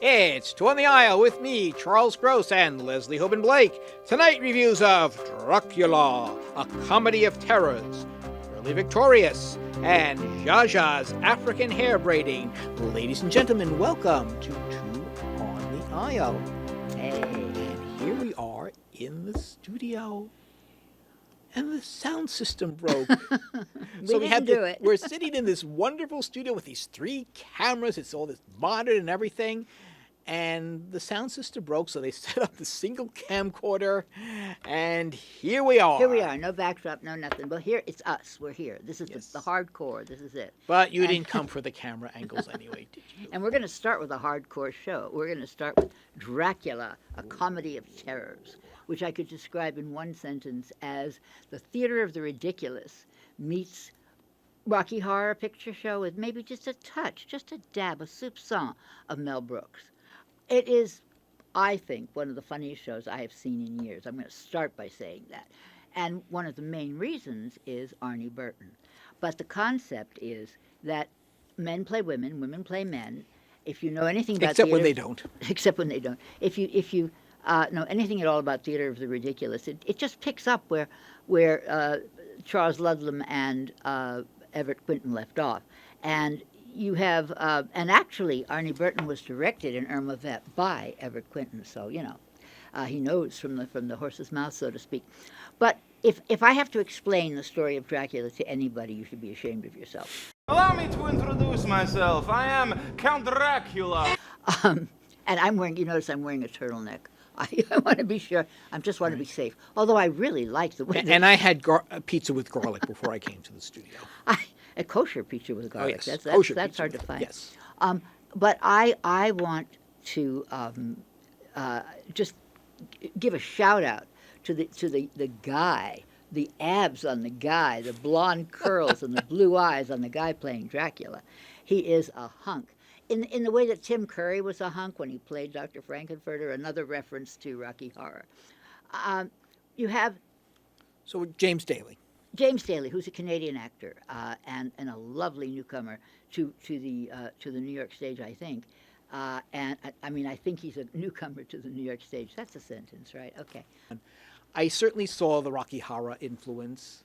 It's Two on the Aisle with me, Charles Gross, and Leslie Hoban Blake. Tonight, reviews of Dracula, a comedy of terrors, Purlie Victorious, and Jaja's African hair braiding. Ladies and gentlemen, welcome to Two on the Aisle. And here we are in the studio. And the sound system broke. We're sitting in this wonderful studio with these 3 cameras. It's all this modern and everything. And the sound system broke, so they set up the single camcorder. And here we are. Here we are. No backdrop, no nothing. But here, it's us. We're here. This is the hardcore. This is it. But you didn't come for the camera angles anyway, did you? And we're going to start with a hardcore show. We're going to start with Dracula, a comedy of terrors, which I could describe in one sentence as the theater of the ridiculous meets Rocky Horror Picture Show with maybe just a touch, just a dab, a soupçon of Mel Brooks. It is, I think, one of the funniest shows I have seen in years. I'm going to start by saying that. And one of the main reasons is Arnie Burton. But the concept is that men play women, women play men. If you know anything about Except when they don't. Except when they don't. If you know anything at all about theater of the ridiculous, it just picks up where Charles Ludlam and Everett Quinton left off. And you have, and actually Arnie Burton was directed in Irma Vep by Everett Quinton, so, you know, he knows from the horse's mouth, so to speak. But if I have to explain the story of Dracula to anybody, you should be ashamed of yourself. Allow me to introduce myself. I am Count Dracula. And I'm wearing, you notice I'm wearing a turtleneck. I want to be sure. I just want to be safe. Although I really like the way. And I had pizza with garlic before I came to the studio. A kosher pizza with garlic. Oh, yes. That's hard to find. Yes. But I want to just give a shout out to the guy, the abs on the guy, the blonde curls and the blue eyes on the guy playing Dracula. He is a hunk. In the way that Tim Curry was a hunk when he played Dr. Frankenfurter, another reference to Rocky Horror. You have James Daly. James Daly, who's a Canadian actor and a lovely newcomer to the New York stage, I think. And I think he's a newcomer to the New York stage. That's a sentence, right? Okay. I certainly saw the Rocky Horror influence,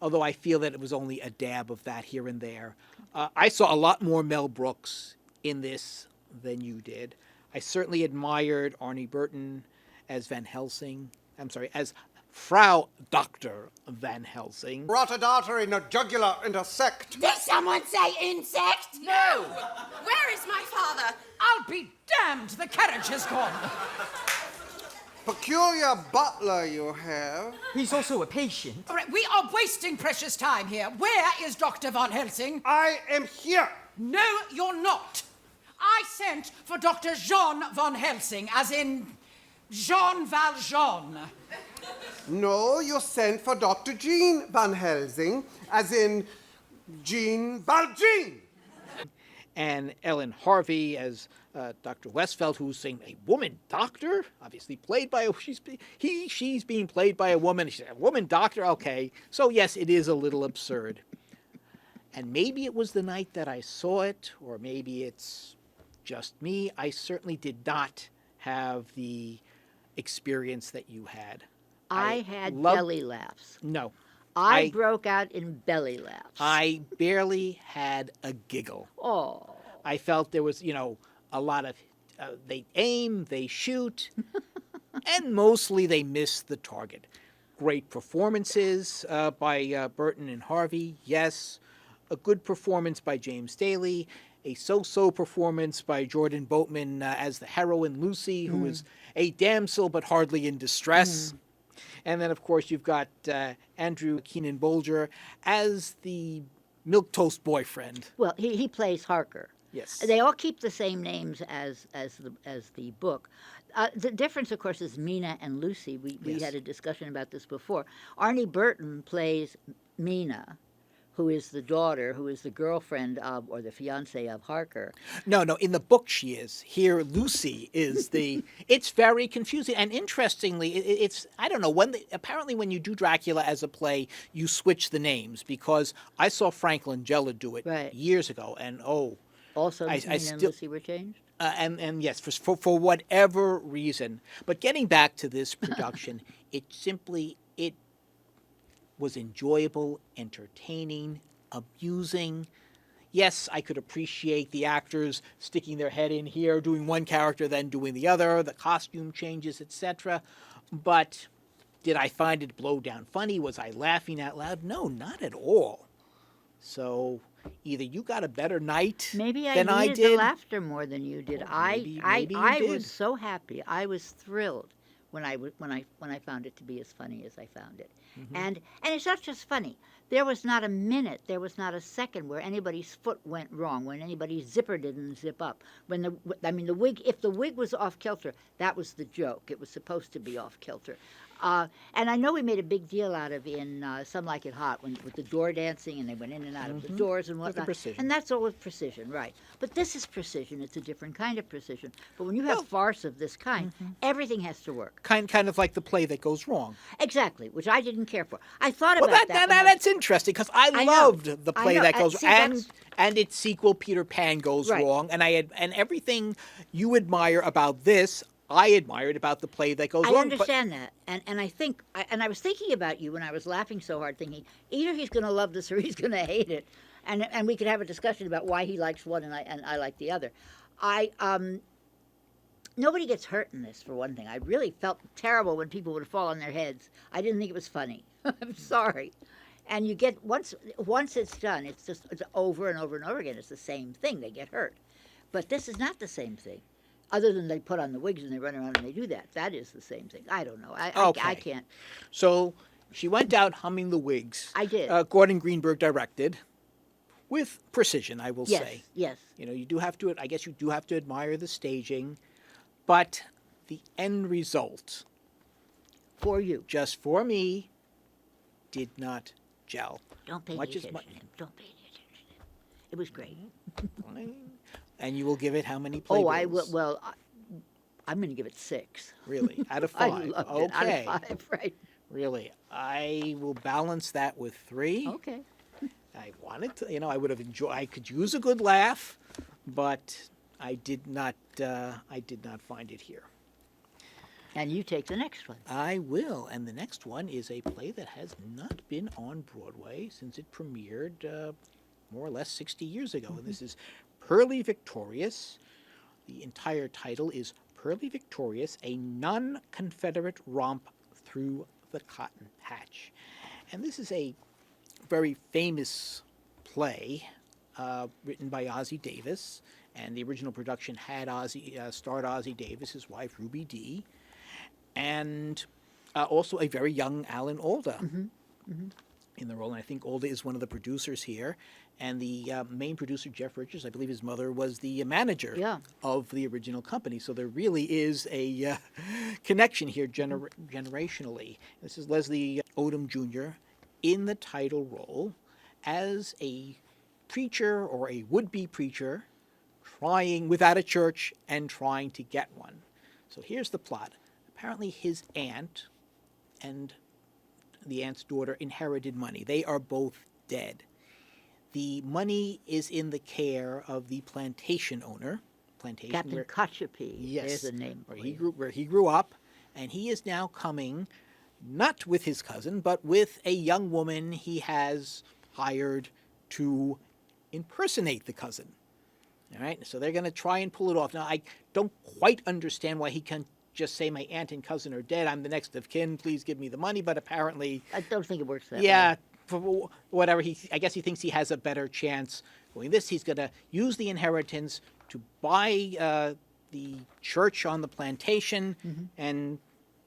although I feel that it was only a dab of that here and there. I saw a lot more Mel Brooks in this than you did. I certainly admired Arnie Burton as Van Helsing. As Frau Dr. Van Helsing. Rotadata in a jugular intersect. Did someone say insect? No! Where is my father? I'll be damned, the carriage has gone. Peculiar butler you have. He's also a patient. All right, we are wasting precious time here. Where is Dr. Van Helsing? I am here. No, you're not. I sent for Dr. Jean Van Helsing, as in Jean Valjean. No, you sent for Dr. Jean Van Helsing, as in Jean Valjean. And Ellen Harvey as Dr. Westfeld, who's saying a woman doctor, obviously played by she's being played by a woman. She's a woman doctor, okay. So yes, it is a little absurd. And maybe it was the night that I saw it, or maybe it's just me. I certainly did not have the experience that you had. I had belly laughs. No. I broke out in belly laughs. I barely had a giggle. Oh. I felt there was, a lot of, they aim, they shoot, and mostly they miss the target. Great performances by Burton and Harvey, yes. A good performance by James Daly. A so-so performance by Jordan Boatman as the heroine Lucy, who is a damsel but hardly in distress. And then, of course, you've got Andrew Keenan Bolger as the milquetoast boyfriend. Well, he plays Harker. Yes. They all keep the same names as the book. The difference, of course, is Mina and Lucy. We had a discussion about this before. Arnie Burton plays Mina, who is the daughter, who is the girlfriend of, or the fiancée of Harker. No, in the book she is. Here, Lucy is the... It's very confusing. And interestingly, it's... I don't know, apparently when you do Dracula as a play, you switch the names, because I saw Frank Langella do it years ago, and Also, Mina and Lucy were changed? And yes, for whatever reason. But getting back to this production, it was enjoyable, entertaining, amusing. Yes, I could appreciate the actors sticking their head in here, doing one character, then doing the other, the costume changes, etc. But did I find it blow down funny? Was I laughing out loud? No, not at all. So either you got a better night Maybe than I needed did. the laughter more than you did. maybe you I did. was so happy. I was thrilled when I found it to be as funny as I found it. Mm-hmm. And it's not just funny. There was not a minute, there was not a second where anybody's foot went wrong, when anybody's zipper didn't zip up. When the wig, if the wig was off kilter, that was the joke. It was supposed to be off kilter. And I know we made a big deal out of in Some Like It Hot with the door dancing, and they went in and out of the doors and With the whatnot. precision. And that's all with precision, right? But this is precision. It's a different kind of precision. But when you have farce of this kind, everything has to work. Kind of like the play that goes wrong. Exactly, which I didn't care for. I thought Well, about that. that's interesting because I I know. loved the I play know. that goes See, and its sequel Peter Pan goes Right. wrong, and and everything you admire about this, I admired about the play that goes I wrong. understand that, and I think, I was thinking about you when I was laughing so hard, thinking either he's going to love this or he's going to hate it, and we could have a discussion about why he likes one and I like the other. Nobody gets hurt in this, for one thing. I really felt terrible when people would fall on their heads. I didn't think it was funny. I'm sorry. And you get once it's done, it's over and over and over again. It's the same thing. They get hurt, but this is not the same thing. Other than they put on the wigs and they run around and they do that. That is the same thing. I don't know. I Okay. can't. So she went out humming the wigs. I did. Gordon Greenberg directed, with precision, I will Yes, say. yes. You know, you do have to. I guess you do have to admire the staging, but the end result, For you. just for me, did not gel. Don't pay any Much as attention much. to him. Don't pay any attention to him. It was great. And you will give it how many playbills? Oh, I will. Well, I'm going to give it 6. Really? Out of I 5? loved Okay. it. Out of 5, right. Really? I will balance that with 3. Okay. I wanted to, I would have enjoyed, I could use a good laugh, but I did not find it here. And you take the next one. I will. And the next one is a play that has not been on Broadway since it premiered more or less 60 years ago. And this is Purlie Victorious. The entire title is Purlie Victorious, a non-Confederate romp through the cotton patch. And this is a very famous play written by Ossie Davis. And the original production had starred Ossie Davis, his wife Ruby Dee, and also a very young Alan Alda in the role. And I think Alda is one of the producers here. And the main producer, Jeff Richards, I believe his mother was the manager of the original company. So there really is a connection here generationally. This is Leslie Odom Jr. in the title role as a preacher or a would-be preacher trying without a church and trying to get one. So here's the plot. Apparently his aunt and the aunt's daughter inherited money. They are both dead. The money is in the care of the plantation owner. Captain Kotchapee. Yes. There's a name. Where he grew up, and he is now coming, not with his cousin, but with a young woman he has hired to impersonate the cousin. All right, so they're going to try and pull it off. Now, I don't quite understand why he can't just say my aunt and cousin are dead. I'm the next of kin. Please give me the money. But apparently, I don't think it works that way. yeah, for whatever I guess he thinks he has a better chance doing this. He's going to use the inheritance to buy the church on the plantation and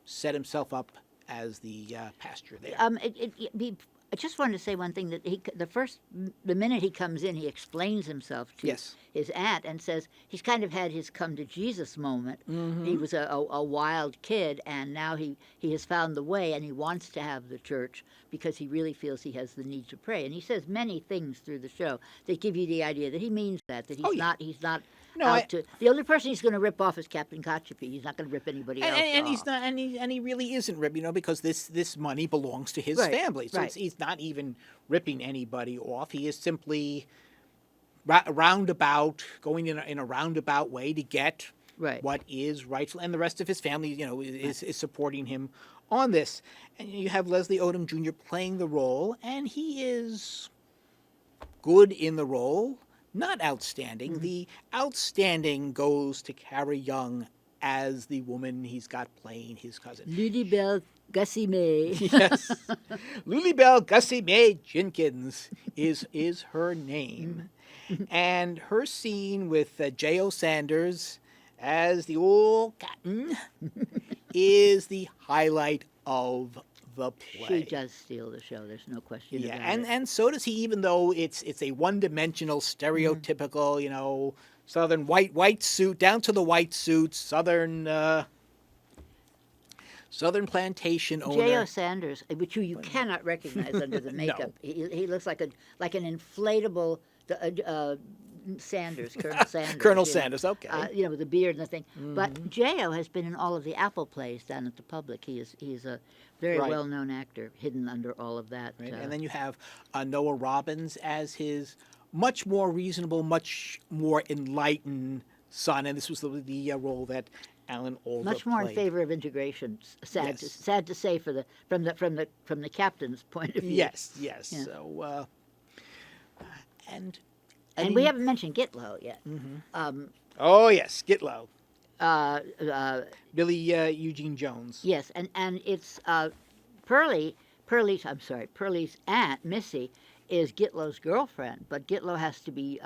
set himself up as the pastor there. I just wanted to say one thing, that the minute he comes in, he explains himself to his aunt and says he's kind of had his come to Jesus moment. He was a wild kid, and now he has found the way, and he wants to have the church because he really feels he has the need to pray. And he says many things through the show that give you the idea that he means that he's not out to. The only person he's going to rip off is Captain Kotchapee. He's not going to rip anybody else And off. he's not, and he really isn't ripping, because this money belongs to his family. So he's not even ripping anybody off. He is simply roundabout, going in a roundabout way to get Right. what is rightful, and the rest of his family, is supporting him on this. And you have Leslie Odom Jr. playing the role, and he is good in the role, not outstanding. Mm-hmm. The outstanding goes to Carrie Young as the woman he's got playing his cousin. Ludibel Gussie May. Yes. Lulibelle Gussie Mae Jenkins is her name. And her scene with J.O. Sanders as the old captain is the highlight of the play. She does steal the show. There's no question Yeah, about it. and so does he, even though it's a one-dimensional, stereotypical, Southern white suit, down to the white suits, Southern plantation owner. J.O. Sanders, which you cannot recognize under the makeup. He looks like an inflatable Sanders, Colonel Sanders. Colonel you know, Sanders, okay. with the beard and the thing. But J.O. has been in all of the Apple plays down at the Public. He's a very Right. well-known actor, hidden under all of that. Right? And then you have Noah Robbins as his much more reasonable, much more enlightened son, and this was the role that Alan Alda much more in played. favor of integration. Sad Yes. to say from the captain's point of view. Yes. Yeah. So, and And we haven't mentioned Gitlow yet. oh yes, Gitlow, Uh, Billy Eugene Jones. yes, and it's Purlie's aunt Missy is Gitlow's girlfriend, but Gitlow has to be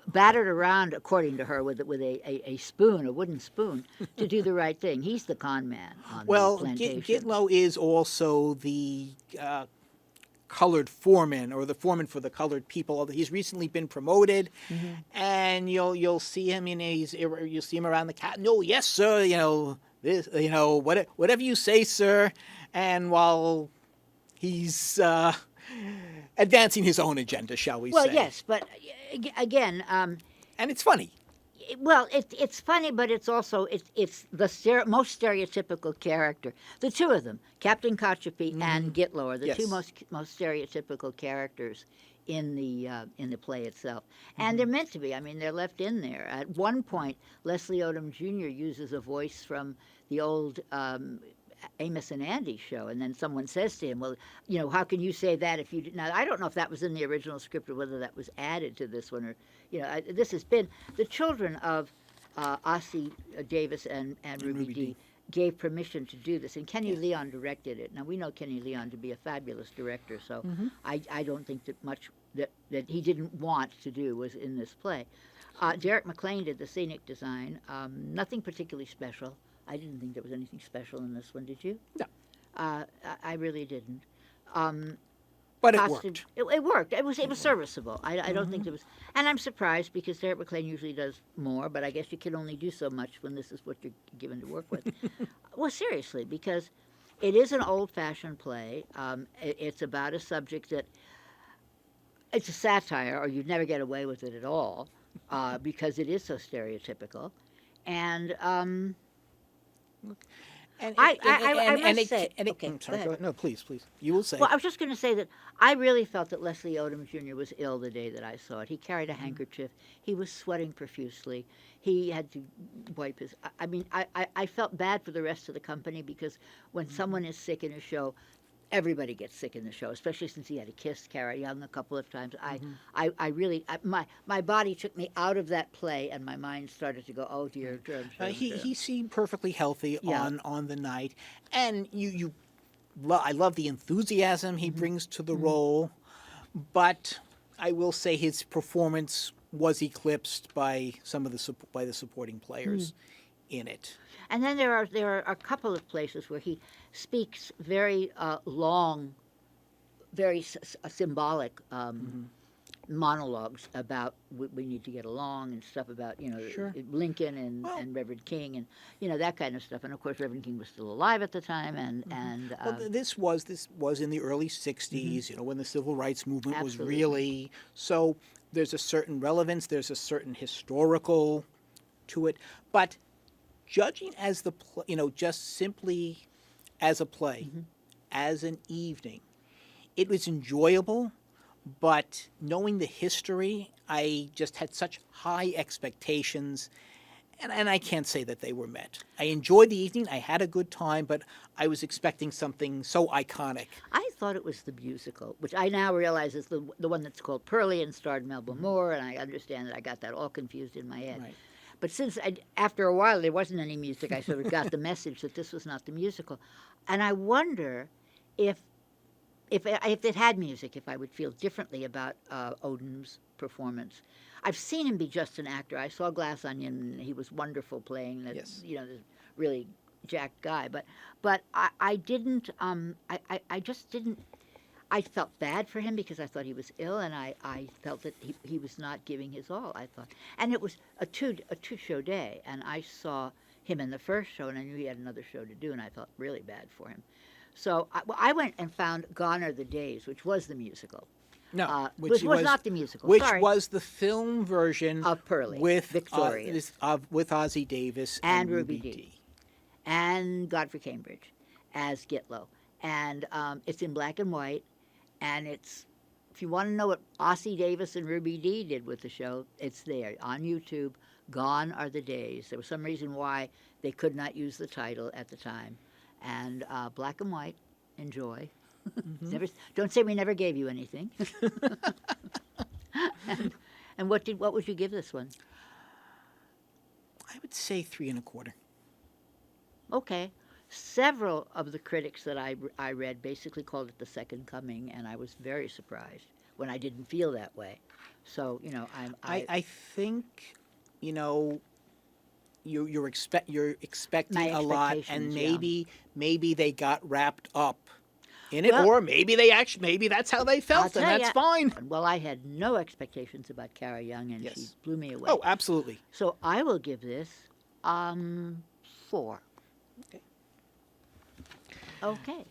battered around, according to her, with a spoon, a wooden spoon, to do the right thing. He's the con man on Well, the plantation. Gitlow is also the colored foreman, or the foreman for the colored people. He's recently been promoted, and you'll see him you'll see him around the cat. No, yes, sir. This. Whatever you say, sir. And while he's advancing his own agenda, shall we Well, say? yes, but again. And it's funny. Well, it's funny, but it's also it's the most stereotypical character. The two of them, Captain Kochapee and Gitlow, are the Yes. two most stereotypical characters in the play itself, and they're meant to be. I mean, they're left in there. At one point, Leslie Odom Jr. uses a voice from the old Amos and Andy show, and then someone says to him, "Well, how can you say that if you did?" Now, I don't know if that was in the original script or whether that was added to this one, or this has been the children of Ossie Davis and Ruby Dee gave permission to do this, and Kenny Leon directed it. Now we know Kenny Leon to be a fabulous director, so I don't think that much that he didn't want to do was in this play. Derek McLean did the scenic design. Nothing particularly special. I didn't think there was anything special in this one. Did you? No. I really didn't. But it Costume- worked. It worked. It was serviceable. I don't think there was, and I'm surprised because Derek McLean usually does more, but I guess you can only do so much when this is what you're given to work with. Well, seriously, because it is an old-fashioned play. It's about a subject that it's a satire, or you'd never get away with it at all, because it is so stereotypical, and. I must say. Okay, I'm sorry, go go ahead. ahead. No, please. You will say. Well, I was just going to say that I really felt that Leslie Odom Jr. was ill the day that I saw it. He carried a handkerchief. He was sweating profusely. He had to wipe his. I mean, I felt bad for the rest of the company because when someone is sick in a show, everybody gets sick in the show, especially since he had to kiss Carrie Young a couple of times. I really, my body took me out of that play, and my mind started to go, oh dear. He seemed perfectly healthy Yeah. on the night, and I love the enthusiasm he brings to the role, but I will say his performance was eclipsed by some of the supporting players in it. And then there are a couple of places where he speaks very long, very symbolic monologues about we need to get along and stuff about Sure. Lincoln and Reverend King and that kind of stuff. And of course, Reverend King was still alive at the time, and Well, this was in the early '60s, when the civil rights movement was Absolutely. really so. There's a certain relevance. There's a certain historical to it, but judging as just simply as a play, as an evening, it was enjoyable, but knowing the history, I just had such high expectations, and I can't say that they were met. I enjoyed the evening. I had a good time, but I was expecting something so iconic. I thought it was the musical, which I now realize is the one that's called Purlie and starred Melba Moore, and I understand that I got that all confused in my head. Right. But since after a while there wasn't any music, I sort of got the message that this was not the musical. And I wonder if it had music, if I would feel differently about Oden's performance. I've seen him be just an actor. I saw Glass Onion, and he was wonderful playing that, Yes. this really jacked guy. But I didn't. I just didn't. I felt bad for him because I thought he was ill, and I felt that he was not giving his all. I thought, and it was a two show day, and I saw him in the first show, and I knew he had another show to do, and I felt really bad for him. So I went and found Gone Are the Days, which was the musical. No, which was not the musical. Which Sorry. was the film version Of Purlie with Victorious. with Ozzie Davis And Ruby Dee. And Godfrey Cambridge as Gitlow. And it's in black and white, and it's, if you want to know what Ossie Davis and Ruby Dee did with the show, it's there on YouTube. Gone Are the Days. There was some reason why they could not use the title at the time. And black and white, enjoy. Never, don't say we never gave you anything. and what would you give this one? I would say 3 1/4. Okay. Several of the critics that I read basically called it the second coming, and I was very surprised when I didn't feel that way. So, I think, you're expecting My a lot, and expectations, maybe they got wrapped up in it, Well, or maybe that's how they I'll felt, and tell that's ya. fine. Well, I had no expectations about Cara Young, and she Yes. blew me away. Oh, absolutely. So I will give this 4. Okay. Okay.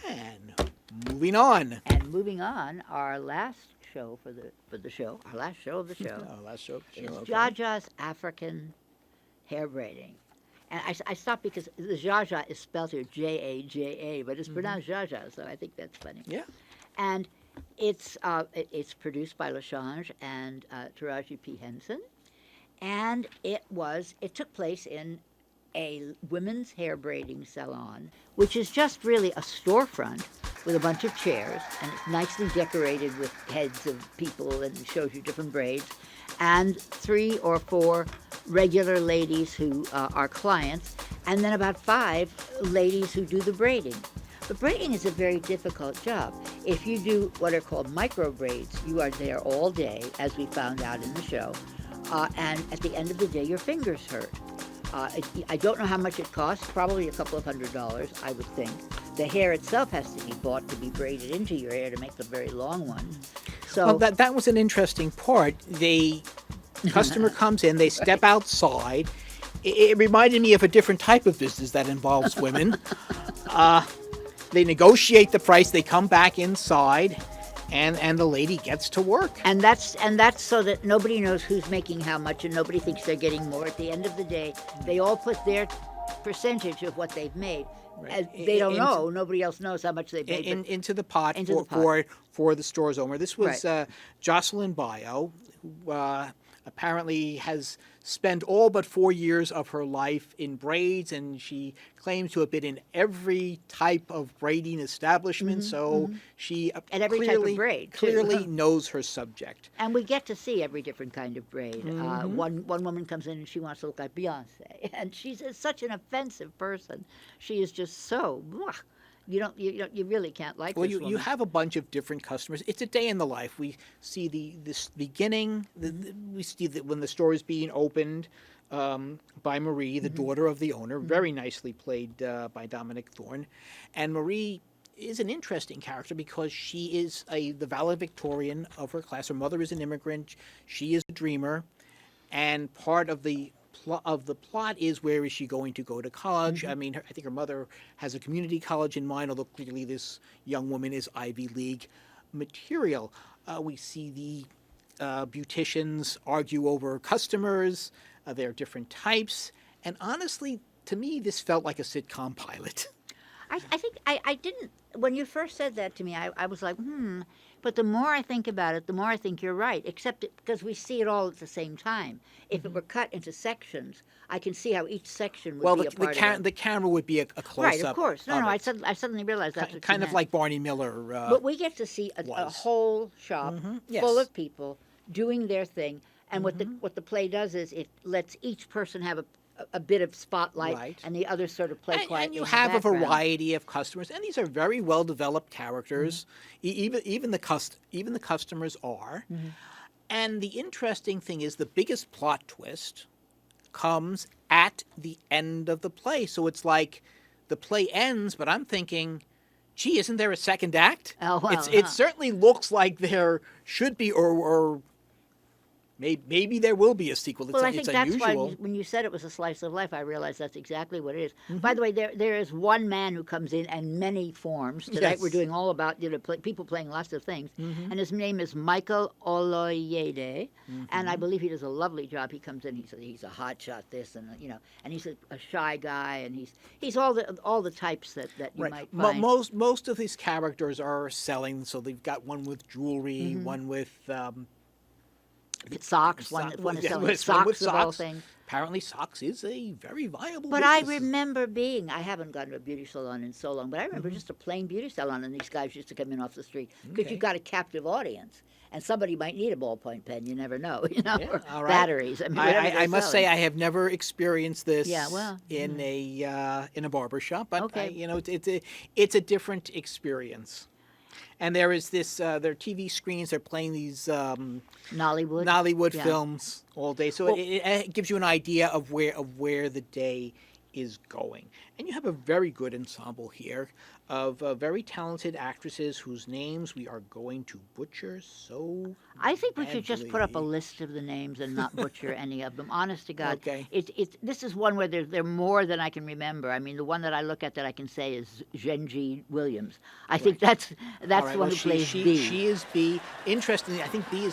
And moving on. And moving on, our last show our last show of the show, Oh, last show. is Okay. Jaja's African hair braiding. And I stopped because the Jaja is spelled here Jaja, but it's pronounced Jaja, so I think that's funny. Yeah. And it's produced by LaChange and Taraji P. Henson, and it took place in a women's hair braiding salon, which is just really a storefront with a bunch of chairs, and it's nicely decorated with heads of people and shows you different braids, and 3 or 4 regular ladies who are clients, and then about 5 ladies who do the braiding. But braiding is a very difficult job. If you do what are called micro braids, you are there all day, as we found out in the show, and at the end of the day, your fingers hurt. I don't know how much it costs, probably a couple of $100s, I would think. The hair itself has to be bought to be braided into your hair to make the very long ones. So Well, that was an interesting part. Customer comes in, they step outside. It reminded me of a different type of business that involves women. They negotiate the price, they come back inside, and the lady gets to work. And that's so that nobody knows who's making how much, and nobody thinks they're getting more. At the end of the day, they all put their percentage of what they've made. Right. They don't know. Nobody else knows how much they've made. but- Into the pot, Into the pot. for the store's owner. This was Right. Jocelyn Bio, who apparently has spent all but 4 years of her life in braids, and she claims to have been in every type of braiding establishment. So she And every type of clearly, braid, too. clearly knows her subject. And we get to see every different kind of braid. Mm-hmm. One woman comes in and she wants to look like Beyonce, and she's such an offensive person. She is just so. You really can't like Well, this you woman. have a bunch of different customers. It's a day in the life. We see this beginning. We see that when the store is being opened by Marie, the daughter of the owner, very nicely played by Dominic Thorne. And Marie is an interesting character because she is the valedictorian of her class. Her mother is an immigrant. She is a dreamer, and part of the plot is, where is she going to go to college? I mean, I think her mother has a community college in mind, although clearly this young woman is Ivy League material. We see the beauticians argue over customers. There are different types. And honestly, to me, this felt like a sitcom pilot. I think I didn't. When you first said that to me, I was like, But the more I think about it, the more I think you're right, except because we see it all at the same time. If it were cut into sections, I can see how each section would be a part of it. the camera would be a close-up. Right, of course. No, it. I suddenly realized that's what Kind you of meant. like Barney Miller. But we get to see a was. whole shop Yes. full of people doing their thing. And what the play does is it lets each person have a bit of spotlight, Right. and the others sort of play quietly. And you in the have a background. variety of customers, and these are very well developed characters. Even the customers are. And the interesting thing is the biggest plot twist comes at the end of the play. So it's like the play ends, but I'm thinking, gee, isn't there a second act? Oh, well, It certainly looks like there should be, or maybe there will be a sequel. Well, I It's think that's why unusual. when you said it was a slice of life, I realized that's exactly what it is. By the way, there is one man who comes in many forms. Tonight Yes. we're doing all about people playing lots of things, and his name is Michael Oloyede, and I believe he does a lovely job. He comes in, he's a hot shot, this and and he's a shy guy, and he's all the types that you might find. Most of these characters are selling, so they've got one with jewelry, one with Socks, one is selling with socks of all things. Apparently, socks is a very viable But I business. remember I haven't gone to a beauty salon in so long, but I remember just a plain beauty salon, and these guys used to come in off the street because Okay. you've got a captive audience, and somebody might need a ballpoint pen. You never know, or all right. batteries. I mean, whatever I they're must selling. say I have never experienced this Yeah, well, in a barber shop, but Okay. it's a different experience. And there is this their TV screens. They're playing these Nollywood. Yeah. films all day, so it gives you an idea of where the day is going. And you have a very good ensemble here of very talented actresses whose names we are going to butcher so I think we should just put up a badly. list of the names and not butcher any of them. Honest to God, Okay. This is one where there are more than I can remember. I mean, the one that I look at that I can say is Genji Williams. I think that's All the right, one well, who plays she B. is B. Interestingly, I think B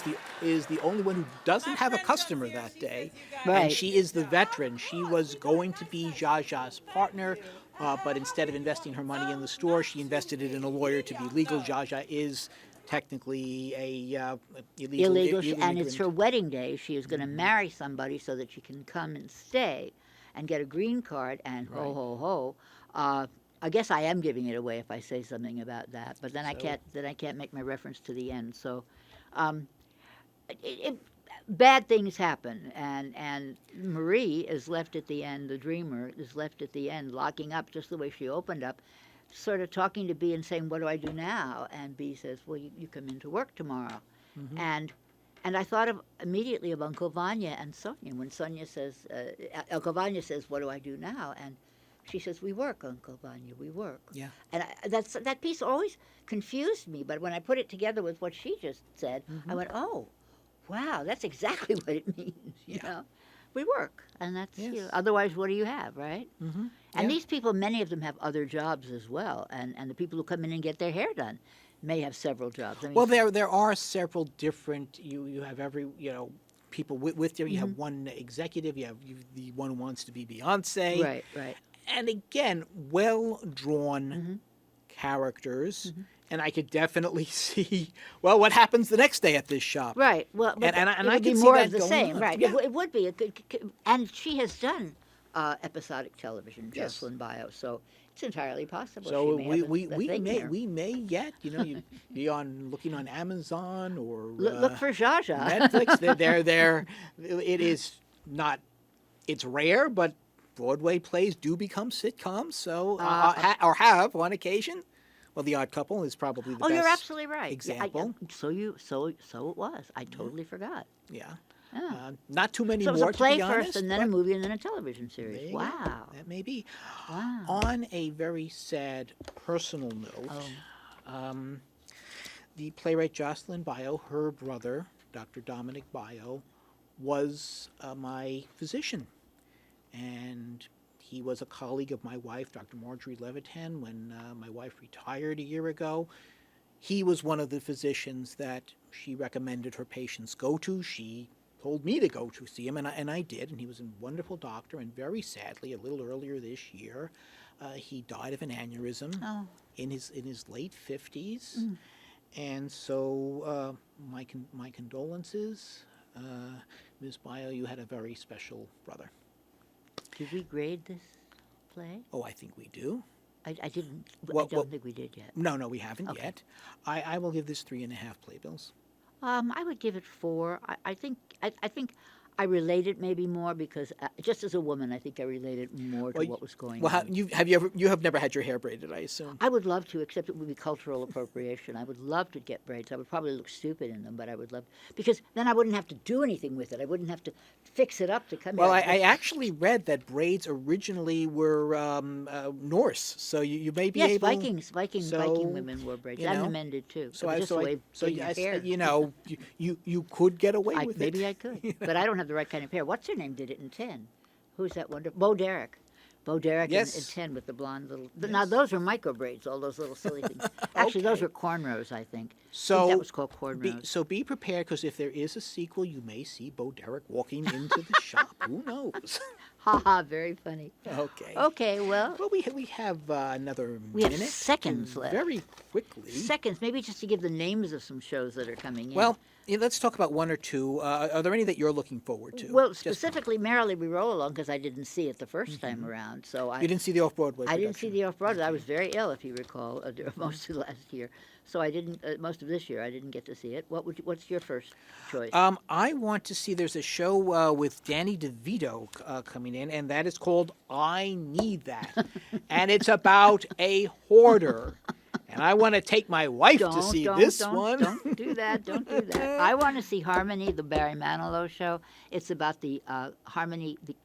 is the only one who doesn't have a customer that day, Right. and she is the veteran. She was going to be Jaja's partner, but instead of investing her money in the store, she invested it in a lawyer to be legal. Jaja is technically a illegal And it's her immigrant. wedding day. She is going to marry somebody so that she can come and stay and get a green card. And ho ho ho. I guess I am giving it away if I say something about that. But then I can't make my reference to the end. So, bad things happen, and Marie is left at the end. The dreamer is left at the end, locking up just the way she opened up, sort of talking to B and saying, "What do I do now?" And B says, "Well, you come into work tomorrow," and I thought immediately of Uncle Vanya and Sonia when Sonia says, Uncle Vanya says, "What do I do now?" And she says, "We work, Uncle Vanya, we work." Yeah. And that piece always confused me, but when I put it together with what she just said, I went, "Oh, wow, that's exactly what it means." You know, we work, and that's Yes. otherwise, what do you have, right? Mhm. And Yeah. these people, many of them have other jobs as well, and the people who come in and get their hair done may have several jobs. I mean, Well, there are several different. You have every people with you. You have one executive. You have the one who wants to be Beyonce. right. And again, well drawn characters. And I could definitely see, well, what happens the next day at this shop. Right. Well, but And it I would be can see more that of the going same, on. right? Yeah. It would be and she has done episodic television, Yes. Jocelyn Bio, so it's entirely possible. So she may have a we thing may here. we may yet you be looking on Amazon or Look for Jaja. Netflix. They're it is not, it's rare, but Broadway plays do become sitcoms. So or have on occasion. Well, The Odd Couple is probably the Oh, best you're absolutely right. example. So it was. I totally forgot. Yeah. Yeah. Not too many So it was more, a play to be first, honest, and then a but movie, and then a television there series. you go. Wow. That may be. Wow. On a very sad personal note, Oh. the playwright Jocelyn Bio, her brother, Dr. Dominic Bio, was my physician. And he was a colleague of my wife, Dr. Marjorie Levitan, when my wife retired a year ago. He was one of the physicians that she recommended her patients go to. She told me to go to see him, and I did. And he was a wonderful doctor. And very sadly, a little earlier this year, he died of an aneurysm Oh. in his late 50s. And so, my condolences. Ms. Bio, you had a very special brother. Did we grade this play? Oh, I think we do. I didn't. Well, I don't think we did yet. No, we haven't Okay. yet. I will give this 3.5 playbills. I would give it 4. I think I related maybe more because just as a woman, I think I related more to what was going Well, on. you have never had your hair braided, I assume. I would love to, except it would be cultural appropriation. I would love to get braids. I would probably look stupid in them, but I would love because then I wouldn't have to do anything with it. I wouldn't have to fix it up to come Well, here. I actually read that braids originally were Norse, so you may be yes, able. Viking so, women wore braids you and know, the men did too. So It was just a way of getting your hair. you know, you could get away with Maybe it. I could, but I don't have the right kind of hair. What's her name did it in 10? Who's that wonder? Bo Derek. Bo Derek Yes. in 10 with the blonde little. Now those were micro braids, all those little silly things. Actually, those were cornrows, I think. So I think that was called cornrows. So be prepared, because if there is a sequel, you may see Bo Derek walking into the shop. Who knows? Ha ha! Very funny. Okay. Okay, well, Well, we have another we have minute. seconds and left. Very quickly. Seconds, maybe just to give the names of some shows that are coming in. Well, yeah, let's talk about one or two. Are there any that you're looking forward to? Well, Just- specifically, Merrily We Roll Along, because I didn't see it the first time around. So you didn't see the off-Broadway I didn't see production. the off-Broadway. I was very ill, if you recall, most of last year. So I didn't. Most of this year, I didn't get to see it. What's your first choice? I want to see. There's a show with Danny DeVito coming in, and that is called I Need That, and it's about a hoarder. And I want to take my wife to see this one. Don't do that. Don't do that. I want to see Harmony, the Barry Manilow show. It's about the Harmony, the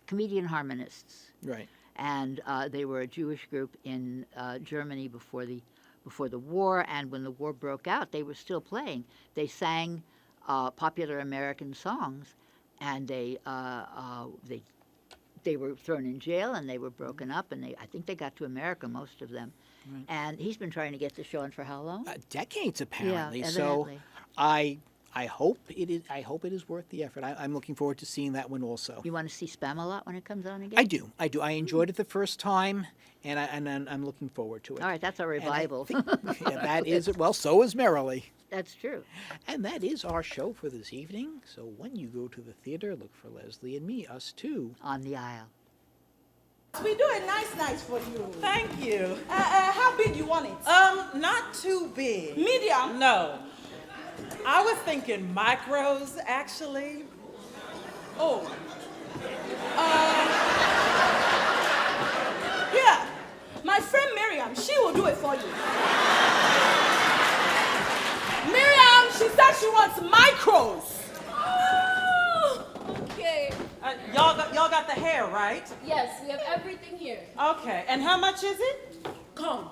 comedian harmonists, Right. and they were a Jewish group in Germany before the war. And when the war broke out, they were still playing. They sang popular American songs, and they were thrown in jail and they were broken up, and I think they got to America, most of them. Right. And he's been trying to get the show on for how long? Decades apparently. Yeah, so evidently. I hope it is. I hope it is worth the effort. I'm looking forward to seeing that one also. You want to see Spamalot when it comes on again? I do. I enjoyed it the first time, and I'm looking forward to it. All right, that's a And I revival. think- yeah, that is well. So is Merrily. That's true. And that is our show for this evening. So when you go to the theater, look for Leslie and me, us too. On the aisle. We do a nice for you. Thank you. How big you want it? Not too big. Medium? No. I was thinking micros, actually. Oh. Yeah. My friend Miriam, she will do it for you. Miriam, she said she wants micros. Oh, okay. Y'all got the hair, right? Yes, we have everything here. Okay. And how much is it? Come.